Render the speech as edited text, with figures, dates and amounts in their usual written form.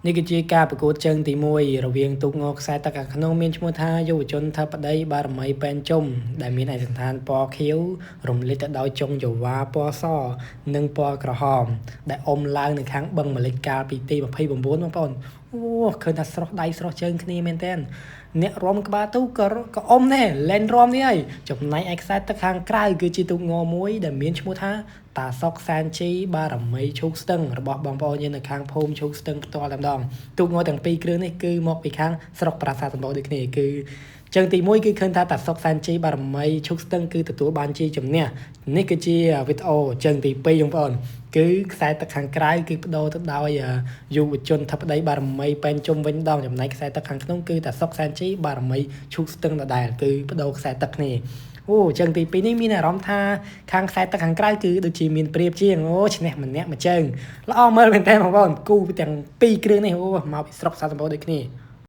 នេះគឺជាការប្រកួតជើងទី1រវាងទូកងខ្សែទឹកខាងក្នុងមានឈ្មោះថាយុវជនធិបតីបារមីប៉ែនជុំដែលមានឯកសណ្ឋានពណ៌ខៀវរំលេចទៅដោយចុងចង្វាពណ៌សនិងពណ៌ក្រហមដែលអុំឡើងនៅខាងបឹងម្លេចកាលពីទី29បងប្អូនអូឃើញថាស្រស់ដៃស្រស់ជើងគ្នាមែនតើអ្នករំក្បាលទូកក៏អុំដែរលែនរំនេះហើយចំណែកឯខ្សែទឹកខាងក្រៅគឺជាទូកងមួយដែលមានឈ្មោះថាតាសុកសែនជីបារមីឈូកស្ទឹងរបស់បងប្អូនយើងនៅខាងភូមិឈូកស្ទឹងផ្ទាល់តែម្ដងទូកងទាំងពីរគ្រឿងនេះគឺមកពីខាងស្រុកប្រាសាទសំបូរដូចគ្នាគឺជើងទី1គឺឃើញថាតាសុកសែនជីបារមីឈូកស្ទឹងគឺទទួលបានជាជំនះនេះគឺជាវីដេអូជើងទី2បងប្អូនគឺខ្សែទឹកខាងក្រៅគឺបដូរទៅដោយយុវជនធិបតីបារមីប៉ែនជុំវិញម្ដងចំណែកខ្សែទឹកខាងក្នុងគឺតាសុកសែនជីបារមីឈូកស្ទឹងដដែលគឺបដូរខ្សែទឹកគ្នាអូជើងទី2នេះមានអារម្មណ៍ថាខាងខ្សែទឹកខាងក្រៅគឺដូចជាមានព្រៀបជាងអូឈ្នះម្នាក់មួយជើងល្អមើលមែនតើបងប្អូនគូទាំងពីរគ្រឿងនេះអូមកពីស្រុកសាសម្បូរដូចគ្នា